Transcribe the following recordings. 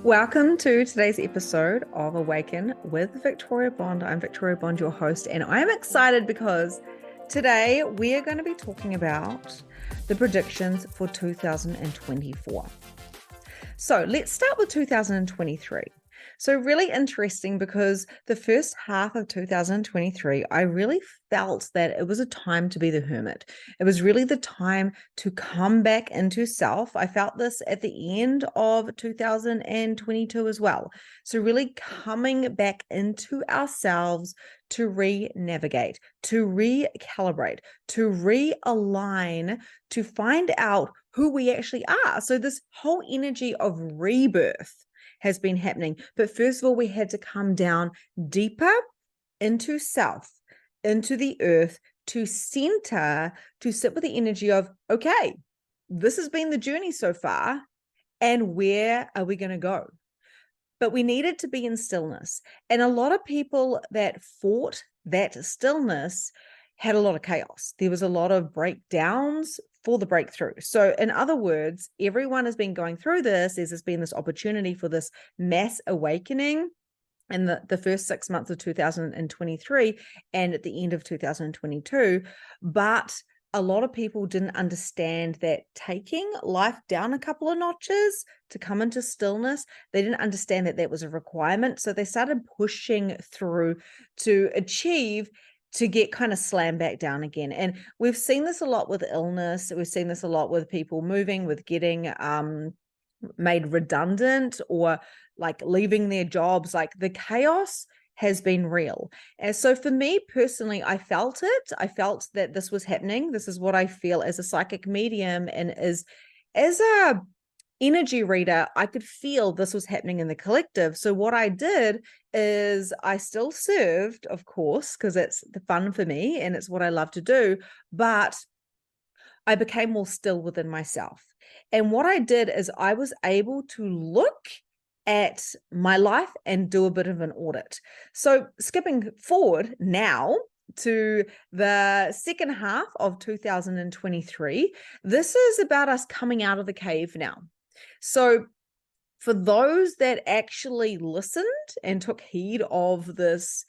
Welcome to today's episode of Awaken with Victoria Bond. I'm Victoria Bond, your host, and I'm excited because today we are going to be talking about the predictions for 2024. So let's start with 2023. So really interesting because the first half of 2023, I really felt that it was a time to be the hermit. It was really the time to come back into self. I felt this at the end of 2022 as well. So really coming back into ourselves to re-navigate, to recalibrate, to realign, to find out who we actually are. So this whole energy of rebirth has been happening. But first of all, we had to come down deeper into self, into the earth, to center, to sit with the energy of, okay, this has been the journey so far, and where are we going to go? But we needed to be in stillness. And a lot of people that fought that stillness had a lot of chaos. There was a lot of breakdowns for the breakthrough. So in other words, everyone has been going through this. There's been this opportunity for this mass awakening in the first 6 months of 2023 and at the end of 2022. But a lot of people didn't understand that taking life down a couple of notches to come into stillness, they didn't understand that that was a requirement. So they started pushing through to achieve to get kind of slammed back down again. And we've seen this a lot with illness. We've seen this a lot with people moving, with getting made redundant or like leaving their jobs. Like the chaos has been real. And so for me personally, I felt it. I felt that this was happening. This is what I feel as a psychic medium and as a energy reader, I could feel this was happening in the collective. So what I did is I still served, of course, because it's the fun for me and it's what I love to do, but I became more still within myself. And what I did is I was able to look at my life and do a bit of an audit. So skipping forward now to the second half of 2023, this is about us coming out of the cave now. So for those that actually listened and took heed of this,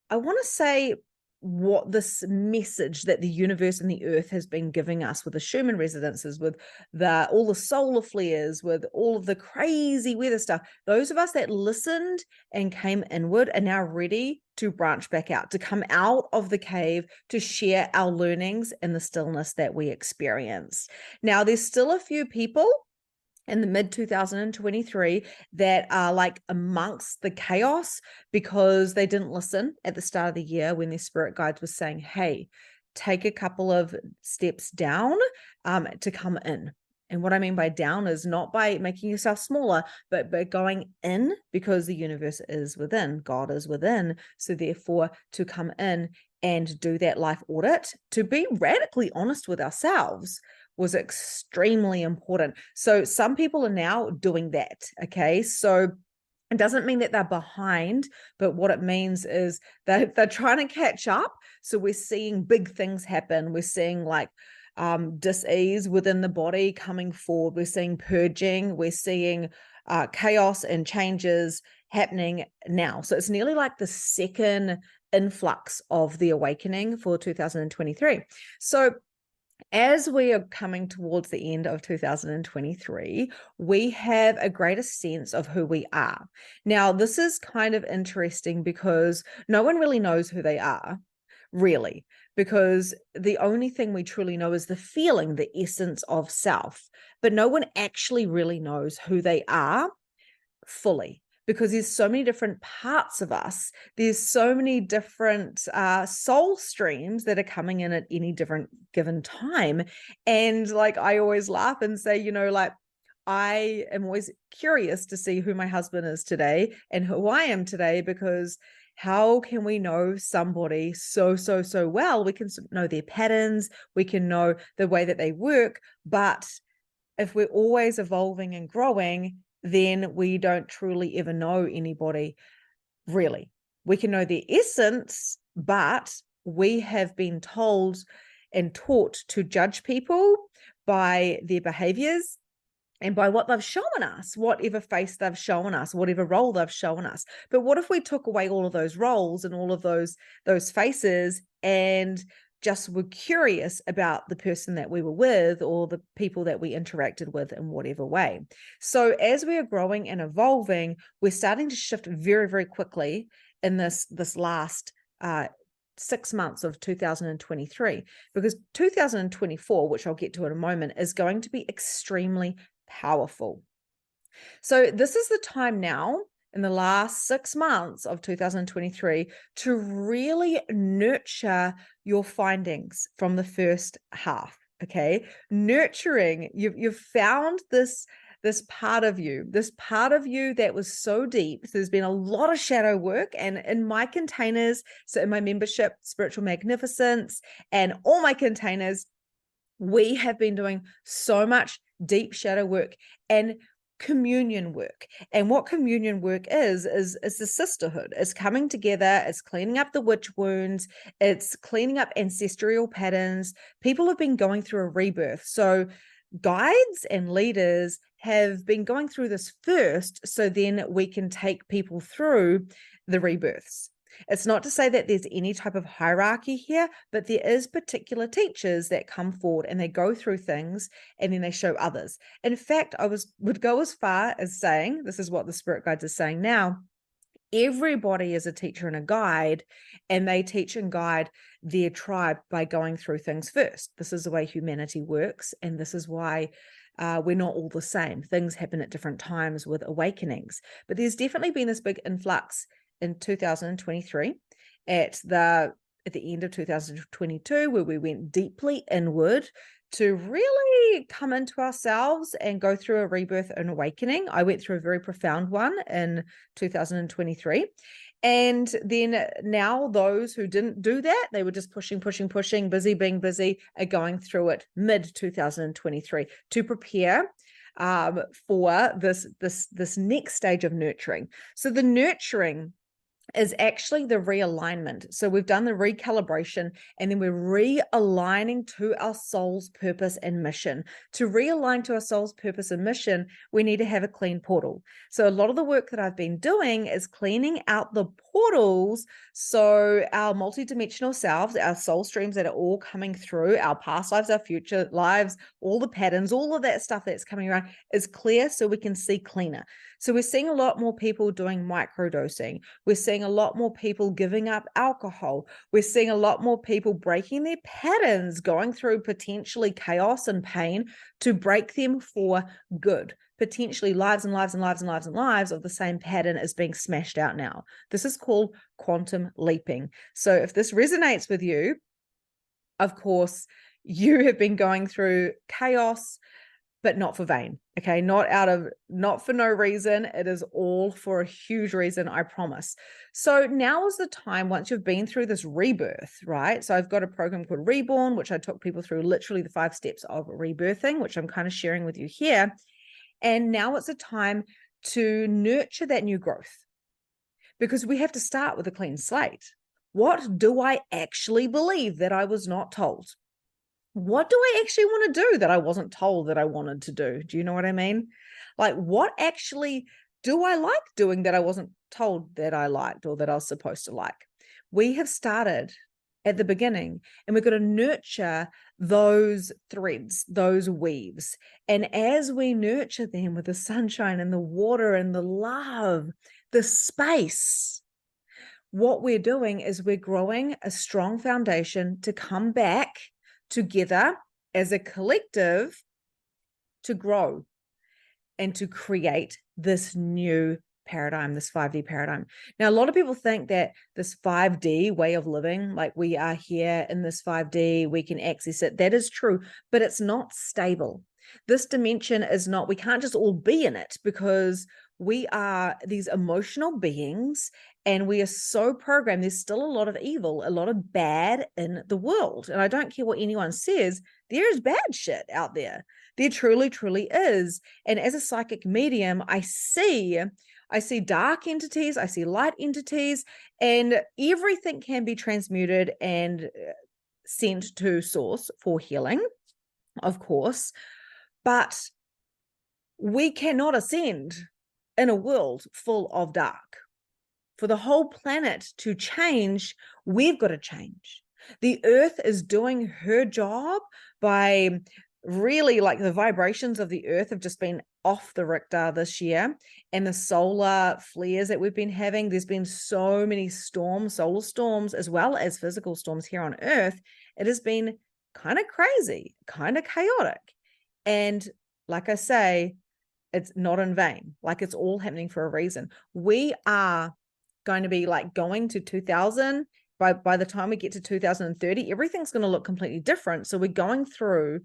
I want to say what this message that the universe and the earth has been giving us with the Schumann resonances, with all the solar flares, with all of the crazy weather stuff, those of us that listened and came inward are now ready to branch back out, to come out of the cave, to share our learnings and the stillness that we experience. Now, there's still a few people in the mid 2023 that are like amongst the chaos because they didn't listen at the start of the year when their spirit guides were saying, hey, take a couple of steps down to come in. And what I mean by down is not by making yourself smaller, but by going in, because the universe is within, God is within. So therefore, to come in and do that life audit, to be radically honest with ourselves, was extremely important. So some people are now doing that. Okay. So it doesn't mean that they're behind, but what it means is that they're trying to catch up. So we're seeing big things happen. We're seeing like dis-ease within the body coming forward. We're seeing purging. We're seeing chaos and changes happening now. So it's nearly like the second influx of the awakening for 2023. So as we are coming towards the end of 2023, we have a greater sense of who we are. Now, this is kind of interesting because no one really knows who they are, really, because the only thing we truly know is the feeling, the essence of self, but no one actually really knows who they are fully, because there's so many different parts of us. There's so many different soul streams that are coming in at any different given time. And like, I always laugh and say, like, I am always curious to see who my husband is today and who I am today, because how can we know somebody so well? We can know their patterns, we can know the way that they work, but if we're always evolving and growing, then we don't truly ever know anybody, really. We can know their essence, but we have been told and taught to judge people by their behaviors and by what they've shown us, whatever face they've shown us, whatever role they've shown us. But what if we took away all of those roles and all of those faces and just were curious about the person that we were with or the people that we interacted with in whatever way? So as we are growing and evolving, we're starting to shift very, very quickly in this last 6 months of 2023, because 2024, which I'll get to in a moment, is going to be extremely powerful. So this is the time now in the last 6 months of 2023 to really nurture your findings from the first half. Okay, nurturing, you've found this part of you, that was so deep. So there's been a lot of shadow work, and in my containers, so in my membership, Spiritual Magnificence, and all my containers, we have been doing so much deep shadow work and communion work. And what communion work is the sisterhood. It's coming together, it's cleaning up the witch wounds, it's cleaning up ancestral patterns. People have been going through a rebirth. So guides and leaders have been going through this first, so then we can take people through the rebirths. It's not to say that there's any type of hierarchy here, but there is particular teachers that come forward and they go through things and then they show others. In fact, would go as far as saying, this is what the spirit guides are saying now, everybody is a teacher and a guide, and they teach and guide their tribe by going through things first. This is the way humanity works, and this is why we're not all the same. Things happen at different times with awakenings. But there's definitely been this big influx in 2023 at the end of 2022, where we went deeply inward to really come into ourselves and go through a rebirth and awakening. I went through a very profound one in 2023. And then now those who didn't do that, they were just pushing, busy, being busy, are going through it mid 2023 to prepare for this next stage of nurturing. So the nurturing is actually the realignment. So we've done the recalibration, and then we're realigning to our soul's purpose and mission. To realign to our soul's purpose and mission, we need to have a clean portal. So a lot of the work that I've been doing is cleaning out the portals. So our multidimensional selves, our soul streams that are all coming through, our past lives, our future lives, all the patterns, all of that stuff that's coming around is clear, so we can see cleaner. So we're seeing a lot more people doing microdosing. We're seeing a lot more people giving up alcohol. We're seeing a lot more people breaking their patterns, going through potentially chaos and pain to break them for good. Potentially lives and lives and lives and lives and lives of the same pattern is being smashed out now. This is called quantum leaping. So if this resonates with you, of course, you have been going through chaos, but not for vain. Okay, not for no reason. It is all for a huge reason, I promise. So now is the time, once you've been through this rebirth, right? So I've got a program called Reborn, which I took people through literally the 5 steps of rebirthing, which I'm kind of sharing with you here. And now it's a time to nurture that new growth, because we have to start with a clean slate. What do I actually believe that I was not told? What do I actually want to do that I wasn't told that I wanted to do? Do you know what I mean? Like, what actually do I like doing that I wasn't told that I liked or that I was supposed to like? We have started at the beginning, and we're going to nurture those threads, those weaves. And as we nurture them with the sunshine and the water and the love, the space, what we're doing is we're growing a strong foundation to come back together as a collective to grow and to create this new paradigm, this 5D paradigm. Now, a lot of people think that this 5D way of living, like we are here in this 5D, we can access it. That is true, but it's not stable. This dimension is not, we can't just all be in it, because we are these emotional beings and we are so programmed. There's still a lot of evil, a lot of bad in the world. And I don't care what anyone says, there is bad shit out there. There truly, truly is. And as a psychic medium, I see dark entities, I see light entities, and everything can be transmuted and sent to source for healing, of course. But we cannot ascend in a world full of dark. For the whole planet to change, we've got to change. The earth is doing her job by really, like, the vibrations of the earth have just been off the Richter this year, and the solar flares that we've been having, there's been so many storms, solar storms, as well as physical storms here on earth. It has been kind of crazy, kind of chaotic. And like I say, it's not in vain. Like, it's all happening for a reason. We are going to be like going to 2000. By the time we get to 2030, everything's going to look completely different. So we're going through,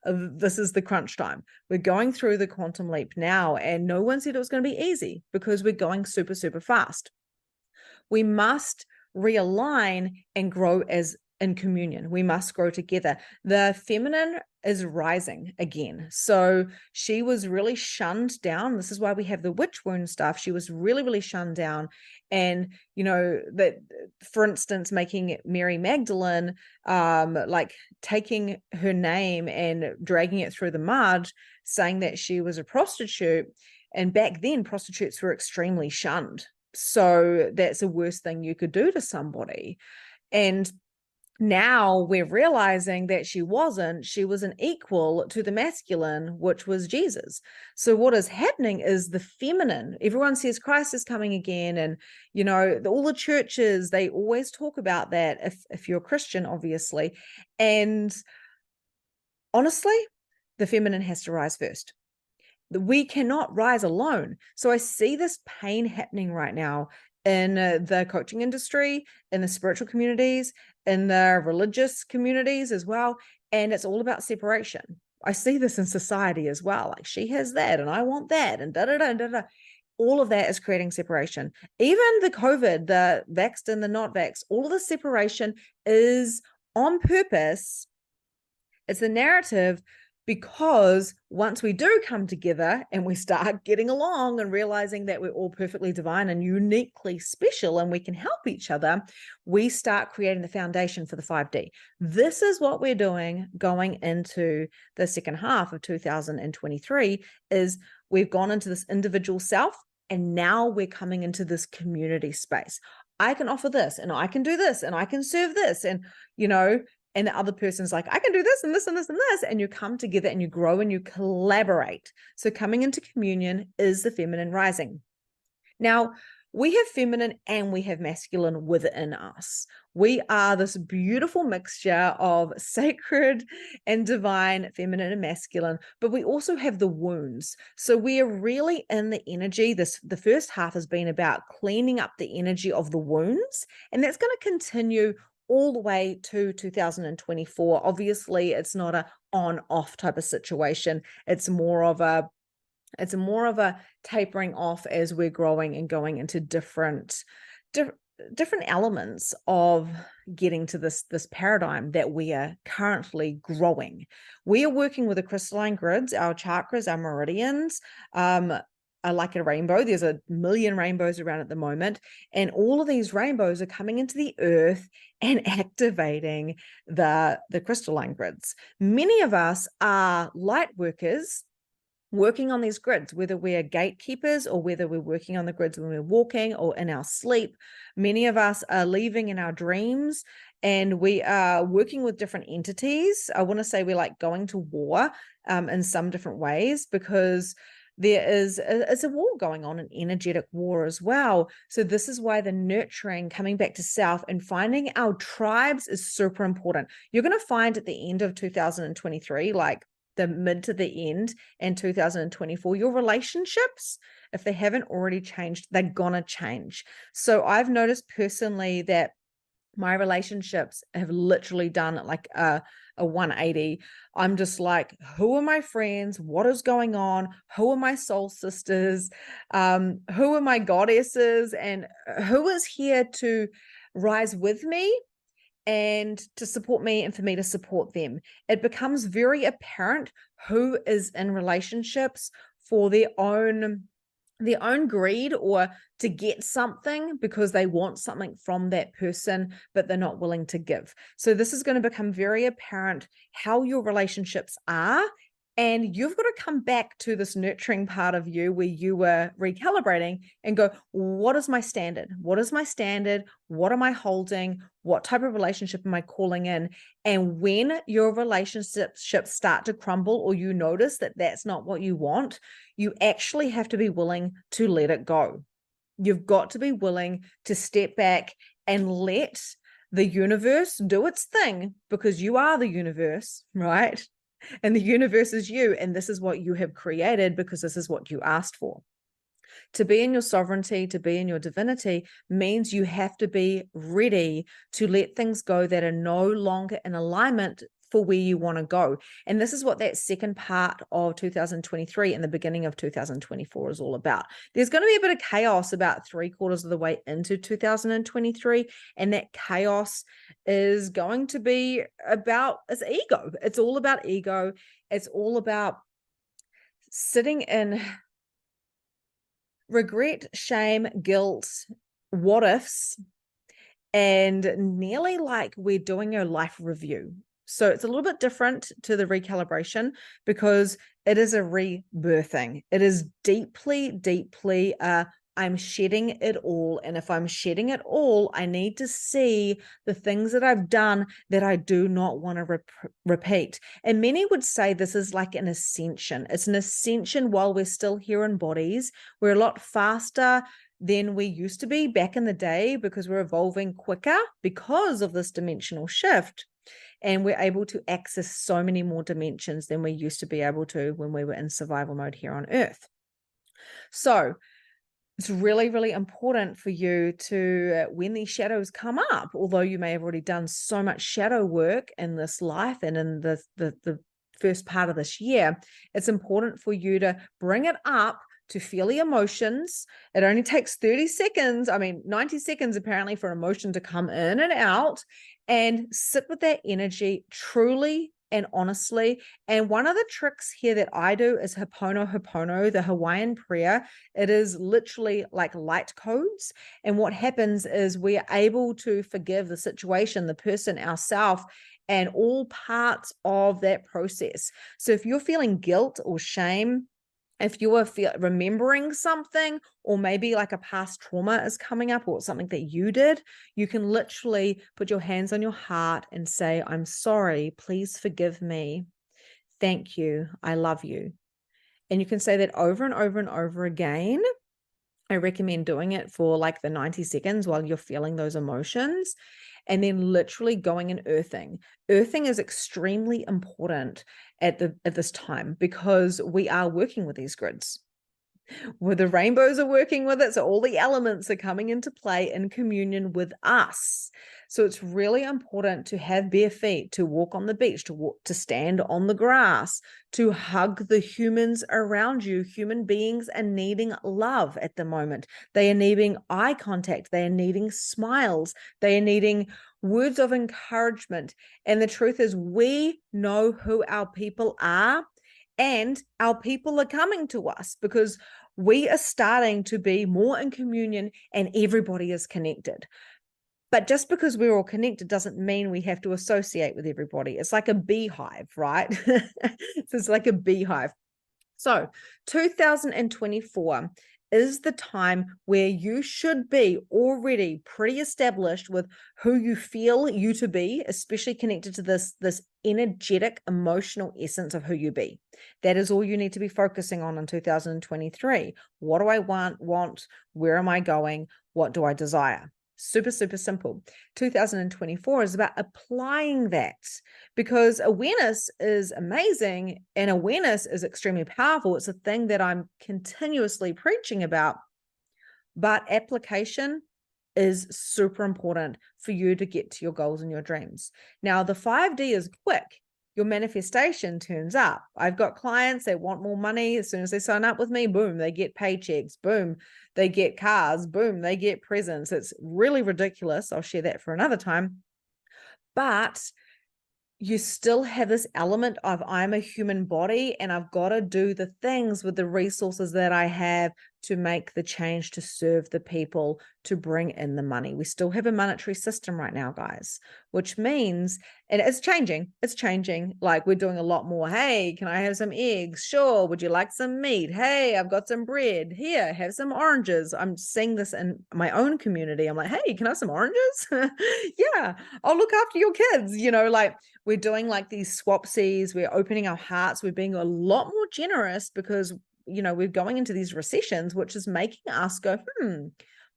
this is the crunch time. We're going through the quantum leap now, and no one said it was going to be easy because we're going super, super fast. We must realign and grow as in communion. We must grow together. The feminine is rising again. So she was really shunned down. This is why we have the witch wound stuff. She was really, really shunned down. And, you know, that, for instance, making Mary Magdalene, like taking her name and dragging it through the mud, saying that she was a prostitute. And back then, prostitutes were extremely shunned. So that's the worst thing you could do to somebody. And now we're realizing that she was an equal to the masculine, which was Jesus. So what is happening is the feminine, everyone says Christ is coming again. And, you know, all the churches, they always talk about that, if you're a Christian, obviously. And honestly, the feminine has to rise first. We cannot rise alone. So I see this pain happening right now in the coaching industry, in the spiritual communities, in the religious communities as well. And it's all about separation. I see this in society as well. Like, she has that and I want that, and da-da-da. All of that is creating separation. Even the COVID, the vaxxed and the not vaxxed, all of the separation is on purpose. It's the narrative, because once we do come together and we start getting along and realizing that we're all perfectly divine and uniquely special and we can help each other, we start creating the foundation for the 5D. This is what we're doing going into the second half of 2023, is we've gone into this individual self, and now we're coming into this community space. I can offer this, and I can do this, and I can serve this, and, you know, and the other person's like, I can do this and this and this and this, and you come together and you grow and you collaborate. So coming into communion is the feminine rising. Now, we have feminine and we have masculine within us. We are this beautiful mixture of sacred and divine, feminine and masculine, but we also have the wounds. So we are really in the energy. The first half has been about cleaning up the energy of the wounds, and that's going to continue all the way to 2024. Obviously, it's not a on-off type of situation. It's more of a tapering off as we're growing and going into different elements of getting to this paradigm that we are currently growing. We are working with the crystalline grids, our chakras, our meridians, are like a rainbow. There's a million rainbows around at the moment, and all of these rainbows are coming into the earth and activating the crystalline grids. Many of us are light workers working on these grids, whether we're gatekeepers or whether we're working on the grids when we're walking or in our sleep. Many of us are leaving in our dreams, and we are working with different entities. I want to say we're like going to war in some different ways, because it's a war going on, an energetic war as well. So this is why the nurturing, coming back to self and finding our tribes is super important. You're going to find at the end of 2023, like the mid to the end, and 2024, your relationships, if they haven't already changed, they're gonna change. So I've noticed personally that my relationships have literally done like a 180. I'm just like, who are my friends? What is going on? Who are my soul sisters? Who are my goddesses? And who is here to rise with me and to support me and for me to support them? It becomes very apparent who is in relationships for their own greed, or to get something because they want something from that person, but they're not willing to give. So this is going to become very apparent how your relationships are And you've got to come back to this nurturing part of you where you were recalibrating and go, what is my standard? What is my standard? What am I holding? What type of relationship am I calling in? And when your relationships start to crumble, or you notice that that's not what you want, you actually have to be willing to let it go. You've got to be willing to step back and let the universe do its thing, because you are the universe, right? And the universe is you, and this is what you have created because this is what you asked for. To be in your sovereignty, to be in your divinity, means you have to be ready to let things go that are no longer in alignment for where you want to go. And this is what that second part of 2023 and the beginning of 2024 is all about. There's going to be a bit of chaos about 3/4 of the way into 2023. And that chaos is going to be about its ego. It's all about ego. It's all about sitting in regret, shame, guilt, what ifs, and nearly like we're doing a life review. So it's a little bit different to the recalibration because it is a rebirthing. It is deeply, deeply I'm shedding it all. And if I'm shedding it all, I need to see the things that I've done that I do not want to repeat. And many would say this is like an ascension. It's an ascension while we're still here in bodies. We're a lot faster than we used to be back in the day because we're evolving quicker because of this dimensional shift. And we're able to access so many more dimensions than we used to be able to when we were in survival mode here on Earth. So it's really, really important for you to, when these shadows come up, although you may have already done so much shadow work in this life and in the first part of this year, it's important for you to bring it up to feel the emotions. It only takes 30 seconds, 90 seconds apparently, for emotion to come in and out, and sit with that energy truly and honestly. And one of the tricks here that I do is Ho'oponopono, the Hawaiian prayer. It is literally like light codes. And what happens is we are able to forgive the situation, the person, ourselves, and all parts of that process. So if you're feeling guilt or shame, if you are remembering something, or maybe like a past trauma is coming up or something that you did, you can literally put your hands on your heart and say, I'm sorry, please forgive me. Thank you. I love you. And you can say that over and over and over again. I recommend doing it for like the 90 seconds while you're feeling those emotions, and then literally going and earthing. Earthing is extremely important at this time because we are working with these grids. Where the rainbows are working with it. So all the elements are coming into play in communion with us. So it's really important to have bare feet, to walk on the beach, to stand on the grass, to hug the humans around you. Human beings are needing love at the moment. They are needing eye contact. They are needing smiles. They are needing words of encouragement. And the truth is, we know who our people are, and our people are coming to us because we are starting to be more in communion and everybody is connected. But just because we're all connected doesn't mean we have to associate with everybody. It's like a beehive, right? So it's like a beehive. So 2024 is the time where you should be already pretty established with who you feel you to be, especially connected to this energetic, emotional essence of who you be. That is all you need to be focusing on in 2023. What do I want? Where am I going? What do I desire? Super, super simple. 2024 is about applying that, because awareness is amazing and awareness is extremely powerful. It's a thing that I'm continuously preaching about, but application is super important for you to get to your goals and your dreams. Now, the 5D is quick. Your manifestation turns up. I've got clients that want more money. As soon as they sign up with me, boom, they get paychecks. Boom, they get cars. Boom, they get presents. It's really ridiculous. I'll share that for another time. But you still have this element of I'm a human body and I've got to do the things with the resources that I have to make the change, to serve the people, to bring in the money. We still have a monetary system right now, guys, which means, and it's changing. Like, we're doing a lot more. Hey, can I have some eggs? Sure. Would you like some meat? Hey, I've got some bread. Here, have some oranges. I'm seeing this in my own community. I'm like, hey, can I have some oranges? Yeah, I'll look after your kids. Like, we're doing like these swapsies. We're opening our hearts. We're being a lot more generous because, we're going into these recessions, which is making us go,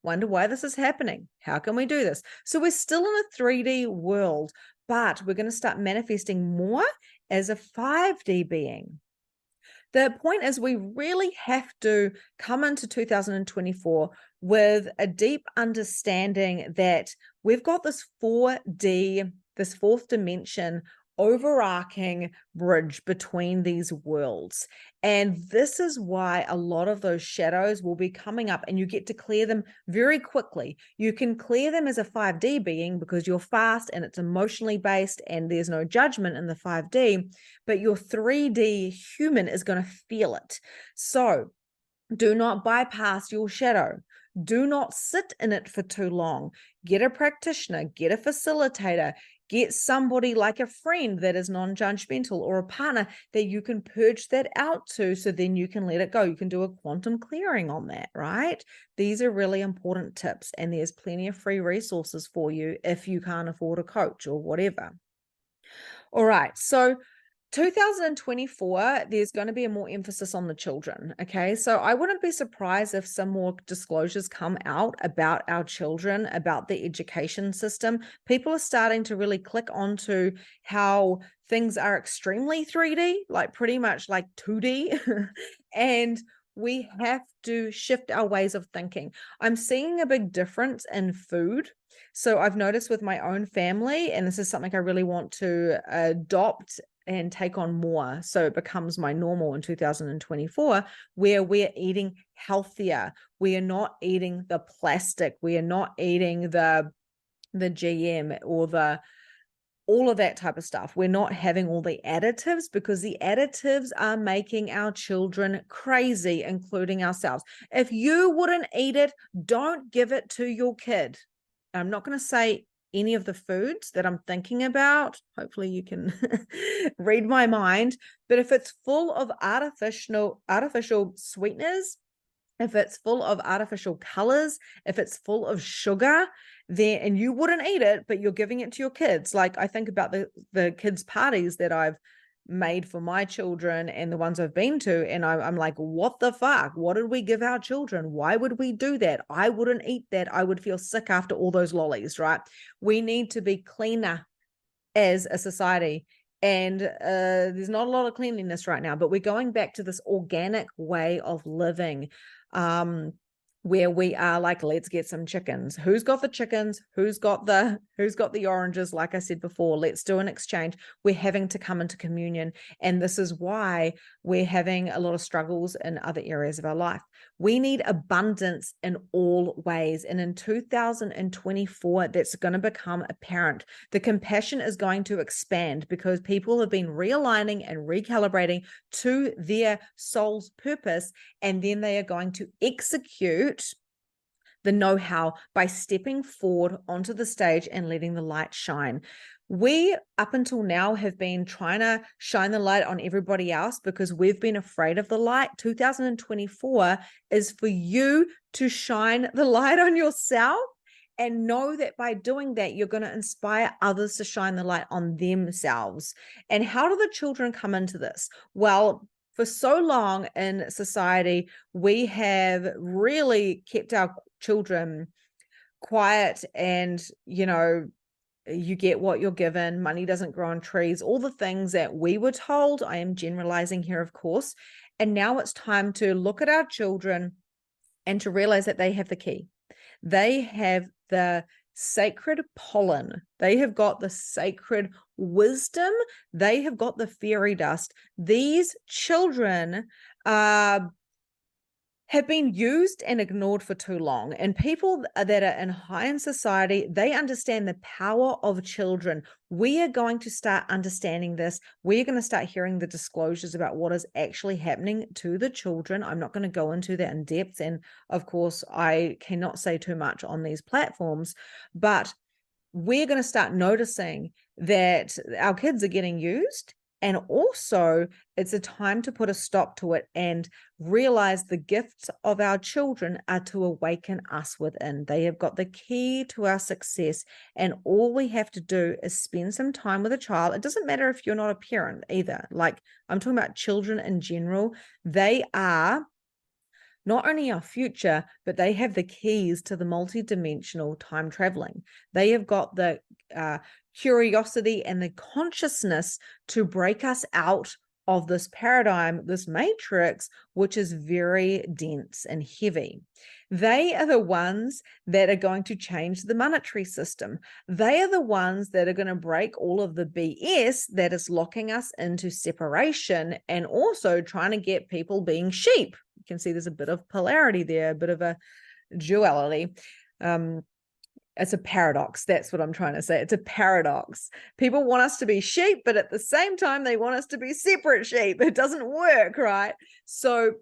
wonder why this is happening. How can we do this? So we're still in a 3D world, but we're going to start manifesting more as a 5D being. The point is, we really have to come into 2024 with a deep understanding that we've got this 4D, this fourth dimension, overarching bridge between these worlds. And this is why a lot of those shadows will be coming up, and you get to clear them very quickly. You can clear them as a 5D being because you're fast and it's emotionally based and there's no judgment in the 5D, but your 3D human is going to feel it. So do not bypass your shadow. Do not sit in it for too long. Get a practitioner, get a facilitator, get somebody like a friend that is non-judgmental, or a partner that you can purge that out to, so then you can let it go. You can do a quantum clearing on that, right? These are really important tips, and there's plenty of free resources for you if you can't afford a coach or whatever. All right, so 2024, there's going to be a more emphasis on the children. Okay. So I wouldn't be surprised if some more disclosures come out about our children, about the education system. People are starting to really click onto how things are extremely 3D, like pretty much like 2D. And we have to shift our ways of thinking. I'm seeing a big difference in food. So I've noticed with my own family, and this is something I really want to adopt and take on more, so it becomes my normal in 2024, where we're eating healthier. We are not eating the plastic. We are not eating the GM or all of that type of stuff. We're not having all the additives, because the additives are making our children crazy, including ourselves. If you wouldn't eat it, don't give it to your kid. I'm not going to say any of the foods that I'm thinking about. Hopefully you can read my mind. But if it's full of artificial sweeteners, if it's full of artificial colors, if it's full of sugar, then, and you wouldn't eat it, but you're giving it to your kids. Like, I think about the kids' parties that I've made for my children and the ones I've been to, and I'm like, what the fuck? What did we give our children? Why would we do that? I wouldn't eat that. I would feel sick after all those lollies, right? We need to be cleaner as a society. And there's not a lot of cleanliness right now, but we're going back to this organic way of living, where we are like, let's get some chickens. Who's got the chickens? Who's got the oranges? Like I said before, let's do an exchange. We're having to come into communion. And this is why we're having a lot of struggles in other areas of our life. We need abundance in all ways. And in 2024, that's going to become apparent. The compassion is going to expand because people have been realigning and recalibrating to their soul's purpose. And then they are going to execute the know-how by stepping forward onto the stage and letting the light shine. We, up until now, have been trying to shine the light on everybody else because we've been afraid of the light. 2024 is for you to shine the light on yourself, and know that by doing that, you're going to inspire others to shine the light on themselves. And how do the children come into this? Well, for so long in society, we have really kept our children quiet, and, you get what you're given. Money doesn't grow on trees, all the things that we were told. I am generalizing here, of course. And now it's time to look at our children and to realize that they have the key. They have the sacred pollen. They have got the sacred wisdom. They have got the fairy dust. These children are have been used and ignored for too long. And people that are in high in society, they understand the power of children. We are going to start understanding this. We're going to start hearing the disclosures about what is actually happening to the children. I'm not going to go into that in depth. And of course, I cannot say too much on these platforms, but we're going to start noticing that our kids are getting used. And also, it's a time to put a stop to it and realize the gifts of our children are to awaken us within. They have got the key to our success. And all we have to do is spend some time with a child. It doesn't matter if you're not a parent either. Like, I'm talking about children in general. They are not only our future, but they have the keys to the multidimensional time traveling. They have got the curiosity and the consciousness to break us out of this paradigm, this matrix, which is very dense and heavy. They are the ones that are going to change the monetary system. They are the ones that are going to break all of the BS that is locking us into separation and also trying to get people being sheep. You can see there's a bit of polarity there, a bit of a duality. It's a paradox. That's what I'm trying to say. It's a paradox. People want us to be sheep, but at the same time, they want us to be separate sheep. It doesn't work, right? So,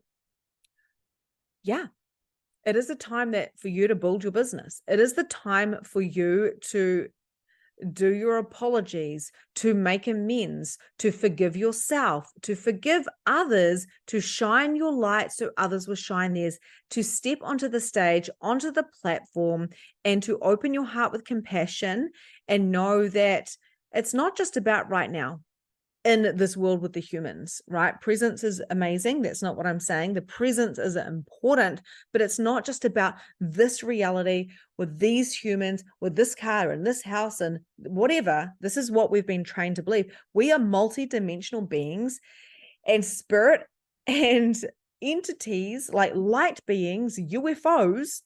yeah, it is a time that for you to build your business. It is the time for you to do your apologies, to make amends, to forgive yourself, to forgive others, to shine your light so others will shine theirs, to step onto the stage, onto the platform, and to open your heart with compassion and know that it's not just about right now in this world with the humans, right? Presence is amazing. That's not what I'm saying. The presence is important, but it's not just about this reality with these humans, with this car and this house and whatever. This is what we've been trained to believe. We are multidimensional beings, and spirit and entities like light beings, UFOs,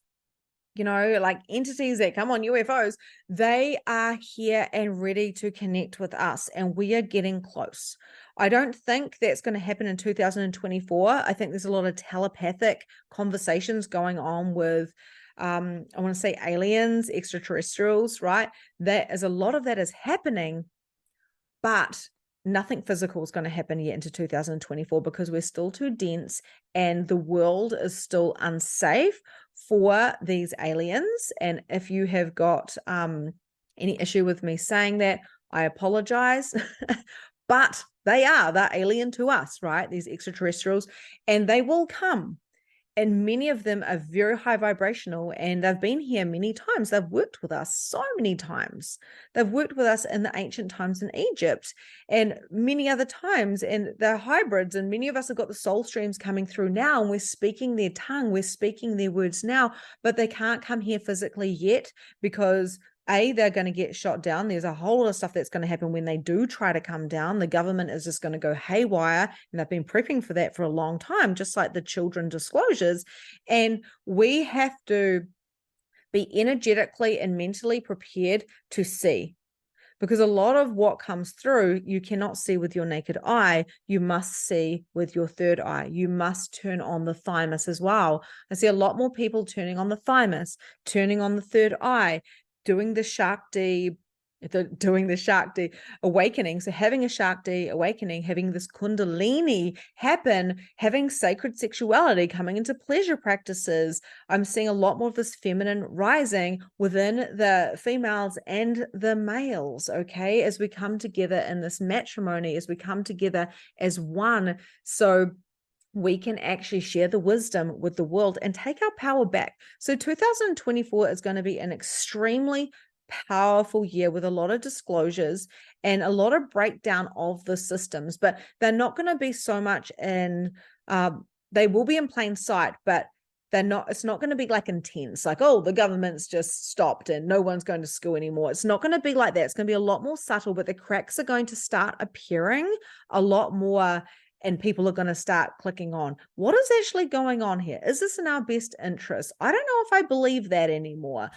like entities that come on UFOs, they are here and ready to connect with us, and we are getting close. I don't think that's going to happen in 2024. I think there's a lot of telepathic conversations going on with, I want to say aliens, extraterrestrials, right? That is a lot of that is happening, but nothing physical is going to happen yet into 2024 because we're still too dense and the world is still unsafe for these aliens. And if you have got any issue with me saying that, I apologize. But they're alien to us, right? These extraterrestrials, and they will come. And many of them are very high vibrational, and they've been here many times. They've worked with us so many times. They've worked with us in the ancient times in Egypt and many other times, and they're hybrids. And many of us have got the soul streams coming through now, and we're speaking their tongue, we're speaking their words now, but they can't come here physically yet because they're going to get shot down. There's a whole lot of stuff that's going to happen when they do try to come down. The government is just going to go haywire, and they've been prepping for that for a long time, just like the children disclosures. And we have to be energetically and mentally prepared to see, because a lot of what comes through, you cannot see with your naked eye. You must see with your third eye. You must turn on the thymus as well. I see a lot more people turning on the thymus, turning on the third eye, doing the Shakti awakening. So having a Shakti awakening, having this Kundalini happen, having sacred sexuality, coming into pleasure practices. I'm seeing a lot more of this feminine rising within the females and the males, okay, as we come together in this matrimony, as we come together as one. So we can actually share the wisdom with the world and take our power back. So 2024 is going to be an extremely powerful year with a lot of disclosures and a lot of breakdown of the systems, but they're not going to be so much in, they will be in plain sight, but it's not going to be like intense, like, oh, the government's just stopped and no one's going to school anymore. It's not going to be like that. It's going to be a lot more subtle, but the cracks are going to start appearing a lot more and people are going to start clicking on what is actually going on here. Is this in our best interest? I don't know if I believe that anymore.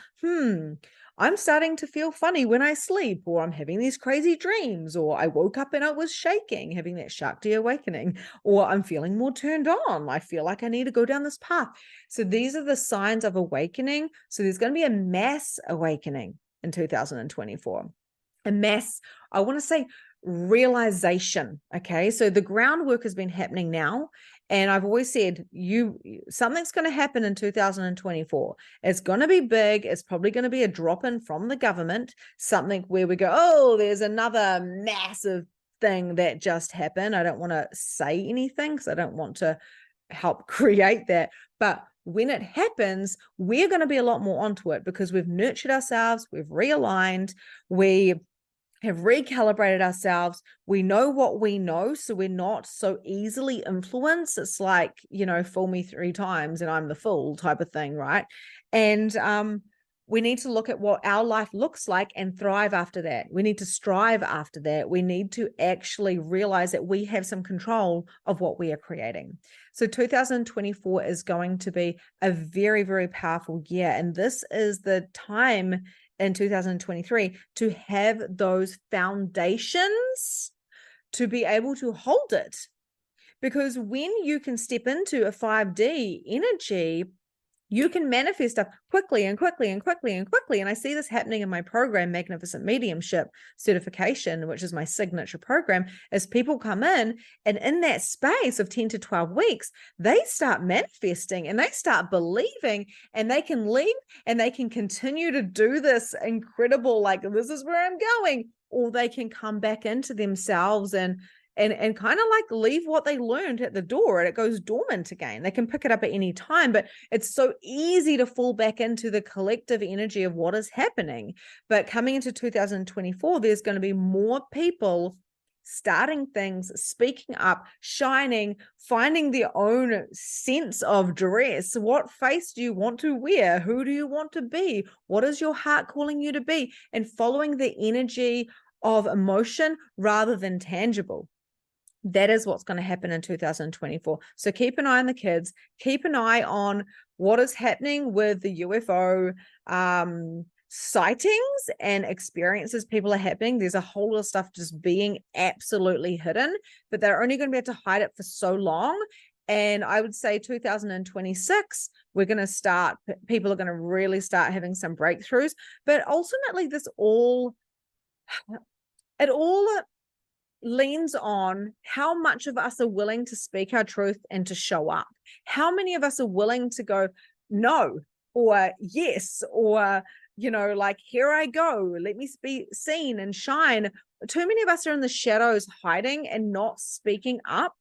I'm starting to feel funny when I sleep, or I'm having these crazy dreams, or I woke up and I was shaking, having that Shakti awakening, or I'm feeling more turned on. I feel like I need to go down this path. So these are the signs of awakening. So there's going to be a mass awakening in 2024. A mass, I want to say, realization. Okay, so the groundwork has been happening now, and I've always said something's going to happen in 2024. It's going to be big. It's probably going to be a drop in from the government, something where we go, oh, there's another massive thing that just happened. I don't want to say anything because I don't want to help create that, but when it happens, we're going to be a lot more onto it because we've nurtured ourselves, we've realigned, we have recalibrated ourselves. We know what we know, so we're not so easily influenced. It's like, fool me 3 times and I'm the fool type of thing, right? And we need to look at what our life looks like and thrive after that. We need to strive after that. We need to actually realize that we have some control of what we are creating. So 2024 is going to be a very, very powerful year. And this is the time in 2023 to have those foundations to be able to hold it. Because when you can step into a 5D energy, you can manifest stuff quickly and quickly and quickly and quickly. And I see this happening in my program, Magnificent Mediumship Certification, which is my signature program, as people come in and in that space of 10 to 12 weeks, they start manifesting and they start believing, and they can leave and they can continue to do this incredible, like, this is where I'm going, or they can come back into themselves and kind of like leave what they learned at the door, and it goes dormant again. They can pick it up at any time, but it's so easy to fall back into the collective energy of what is happening. But coming into 2024, there's going to be more people starting things, speaking up, shining, finding their own sense of dress. What face do you want to wear? Who do you want to be? What is your heart calling you to be? And following the energy of emotion rather than tangible. That is what's going to happen in 2024. So keep an eye on the kids, keep an eye on what is happening with the UFO sightings and experiences people are having. There's a whole lot of stuff just being absolutely hidden, but they're only going to be able to hide it for so long. And I would say 2026, we're going to start, people are going to really start having some breakthroughs. But ultimately, it all leans on how much of us are willing to speak our truth and to show up. How many of us are willing to go no or yes, or, like, here I go, let me be seen and shine. Too many of us are in the shadows hiding and not speaking up.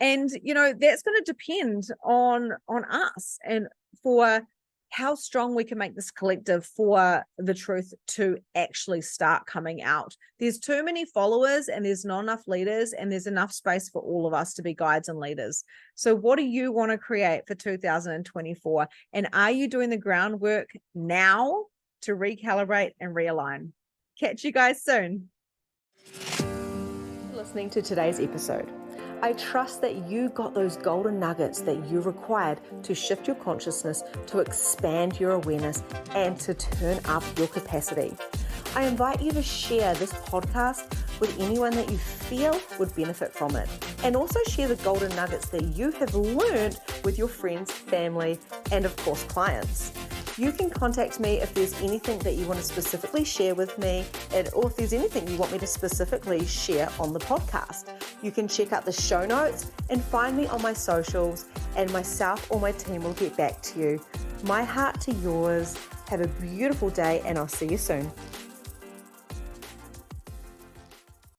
And, that's going to depend on us and for how strong we can make this collective for the truth to actually start coming out. There's too many followers and there's not enough leaders, and there's enough space for all of us to be guides and leaders. So what do you want to create for 2024? And are you doing the groundwork now to recalibrate and realign? Catch you guys soon. Listening to today's episode. I trust that you got those golden nuggets that you required to shift your consciousness, to expand your awareness, and to turn up your capacity. I invite you to share this podcast with anyone that you feel would benefit from it. And also share the golden nuggets that you have learned with your friends, family, and of course, clients. You can contact me if there's anything that you want to specifically share with me, or if there's anything you want me to specifically share on the podcast. You can check out the show notes and find me on my socials, and myself or my team will get back to you. My heart to yours. Have a beautiful day, and I'll see you soon.